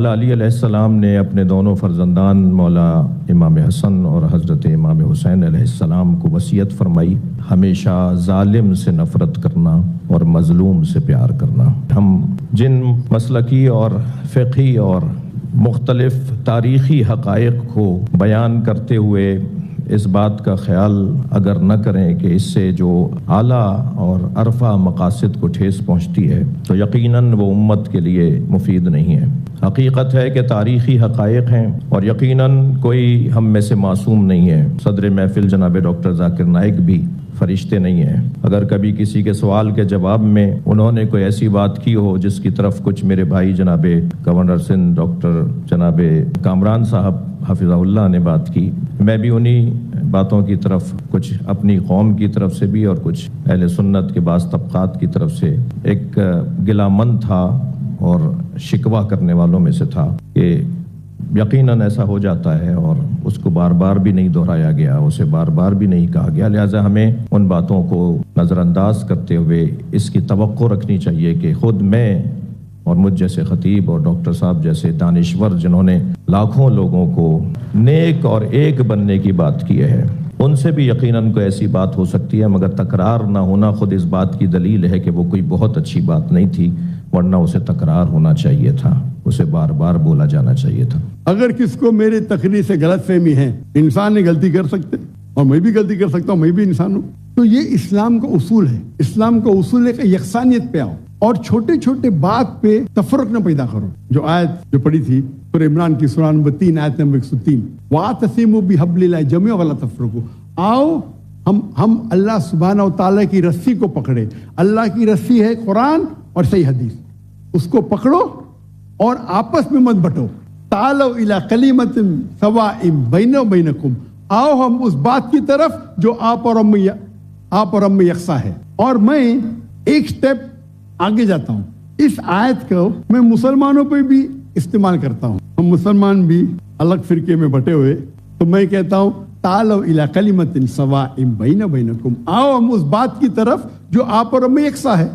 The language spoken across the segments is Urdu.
مولا علی علیہ السلام نے اپنے دونوں فرزندان مولا امام حسن اور حضرت امام حسین علیہ السلام کو وصیت فرمائی، ہمیشہ ظالم سے نفرت کرنا اور مظلوم سے پیار کرنا۔ ہم جن مسلکی اور فقہی اور مختلف تاریخی حقائق کو بیان کرتے ہوئے اس بات کا خیال اگر نہ کریں کہ اس سے جو اعلیٰ اور عرفہ مقاصد کو ٹھیس پہنچتی ہے تو یقیناً وہ امت کے لیے مفید نہیں ہے۔ حقیقت ہے کہ تاریخی حقائق ہیں اور یقیناً کوئی ہم میں سے معصوم نہیں ہے۔ صدر محفل جناب ڈاکٹر ذاکر نائک بھی فرشتے نہیں ہیں۔ اگر کبھی کسی کے سوال کے جواب میں انہوں نے کوئی ایسی بات کی ہو جس کی طرف کچھ میرے بھائی جناب گورنر سندھ ڈاکٹر جناب کامران صاحب حفظہ اللہ نے بات کی، میں بھی انہی باتوں کی طرف کچھ اپنی قوم کی طرف سے بھی اور کچھ اہل سنت کے بعض طبقات کی طرف سے ایک گلہ مند تھا اور شکوہ کرنے والوں میں سے تھا کہ یقیناً ایسا ہو جاتا ہے اور اس کو بار بار بھی نہیں دہرایا گیا، اسے بار بار بھی نہیں کہا گیا، لہٰذا ہمیں ان باتوں کو نظر انداز کرتے ہوئے اس کی توقع رکھنی چاہیے کہ خود میں اور مجھ جیسے خطیب اور ڈاکٹر صاحب جیسے دانشور جنہوں نے لاکھوں لوگوں کو نیک اور ایک بننے کی بات کی ہے، ان سے بھی یقیناً کوئی ایسی بات ہو سکتی ہے، مگر تکرار نہ ہونا خود اس بات کی دلیل ہے کہ وہ کوئی بہت اچھی بات نہیں تھی، ورنہ اسے تکرار ہونا چاہیے تھا، اسے بار بار بولا جانا چاہیے تھا۔ اگر کس کو میری تقریر سے غلط فہمی ہے، انسان نے غلطی کر سکتے اور میں بھی غلطی کر سکتا ہوں، میں بھی انسان ہوں، تو یہ اسلام کا اصول ہے۔ اسلام کا اصول ہے کہ یکسانیت پہ آؤ اور چھوٹے چھوٹے بات پہ تفرق نہ پیدا کرو۔ جو آیت جو پڑھی تھی سورہ عمران کی سورہ نمبر 3 آیت نمبر 103، وَاعْتَصِمُوا بِحَبْلِ اللَّهِ جَمِيعًا وَلَا تَفَرَّقُوا، آؤ ہم اللہ سبحانہ و تعالیٰ کی رسی کو پکڑے۔ اللہ کی رسی ہے قرآن اور صحیح حدیث، اس کو پکڑو اور آپس میں مت بٹو۔ تعالوا الی کلمۃ سواء بیننا وبینکم، آؤ ہم اس بات کی طرف جو آپ اور ہم میں یکساں ہے۔ اور میں ایک سٹیپ آگے جاتا ہوں، اس آیت کو میں مسلمانوں پہ بھی استعمال کرتا ہوں۔ ہم مسلمان بھی الگ فرقے میں بٹے ہوئے، تو میں کہتا ہوں تعالوا الی کلمۃ سواء بیننا وبینکم، آؤ ہم اس بات کی طرف جو آپ اور ہم میں یکساں ہے۔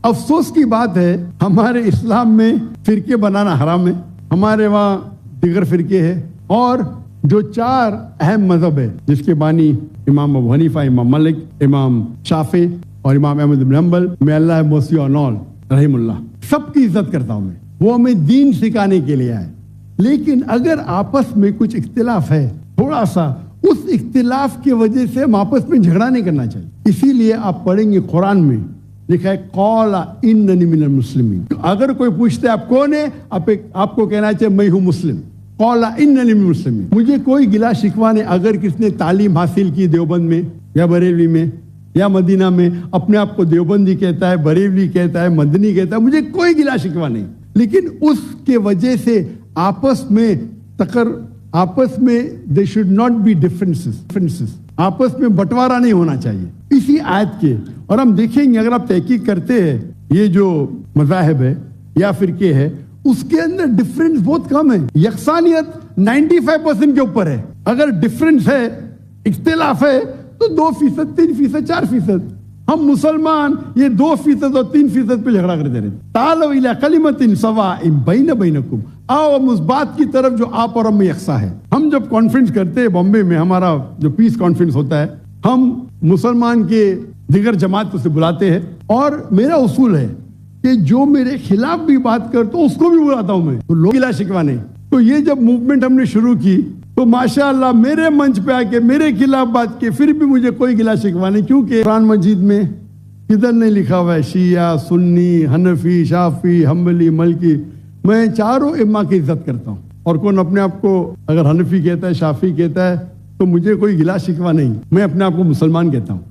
افسوس کی بات ہے ہمارے اسلام میں فرقے بنانا حرام ہے، ہمارے وہاں دیگر فرقے ہیں، اور جو 4 اہم مذہب ہے جس کے بانی امام ابو حنیفہ، امام مالک، امام شافعی اور امام احمد بن حنبل، میں اللہ موسی اور رحم اللہ، سب کی عزت کرتا ہوں، میں وہ ہمیں دین سکھانے کے لیے آئے۔ لیکن اگر آپس میں کچھ اختلاف ہے تھوڑا سا، اس اختلاف کی وجہ سے ہم آپس میں جھگڑا نہیں کرنا چاہیے۔ اسی لیے آپ پڑھیں گے قرآن میں لکھا ہے قال اننی من المسلمین، اگر کوئی پوچھتے آپ کون ہے، آپ کو کہنا چاہیے میں ہوں مسلم۔ قال اننی من المسلمین، مجھے کوئی گلا شکوہ نہیں اگر کس نے تعلیم حاصل کی دیوبند میں یا بریلوی میں یا مدینہ میں، اپنے آپ کو دیوبندی کہتا ہے، بریلوی کہتا ہے، مدنی کہتا ہے، مجھے کوئی گلا شکوہ نہیں، لیکن اس کے وجہ سے آپس میں they should not be differences, آپس میں بٹوارا نہیں ہونا چاہیے اسی آیت کے۔ اور ہم دیکھیں گے اگر آپ تحقیق کرتے ہیں یہ جو مذاہب ہے یا فرقے ہے، اس کے اندر ڈفرینس بہت کم ہے، یکسانیت 95% کے اوپر ہے۔ اگر ڈفرینس ہے، اختلاف ہے، تو 2%، 3%، 4%۔ ہم مسلمان یہ 2% اور 3% پہ جھگڑا کرتے رہتے۔ تعالوا الی کلمۃ سواء بیننا وبینکم، آؤ ہم اس بات کی طرف جو آپ اور ہم میں یکساں ہے۔ ہم جب کانفرنس کرتے ہیں بامبے میں، ہمارا جو پیس کانفرنس ہوتا ہے، ہم مسلمان کے دیگر جماعت کو سے بلاتے ہیں، اور میرا اصول ہے کہ جو میرے خلاف بھی بات کرتا ہوں اس کو بھی بلاتا ہوں میں، تو لوگ گلا شکوہ نہیں۔ تو یہ جب موومنٹ ہم نے شروع کی تو ماشاءاللہ میرے منچ پہ آ کے میرے خلاف بات کی، پھر بھی مجھے کوئی گلا شکوہ نہیں، کیونکہ قرآن مجید میں کدھر نہیں لکھا ہوا ہے شیعہ، سنی، حنفی، شافعی، حنبلی، مالکی۔ میں چاروں ائمہ کی عزت کرتا ہوں، اور کون اپنے آپ کو اگر حنفی کہتا ہے، شافعی کہتا ہے، تو مجھے کوئی گلا شکوہ نہیں، میں اپنے آپ کو مسلمان کہتا ہوں۔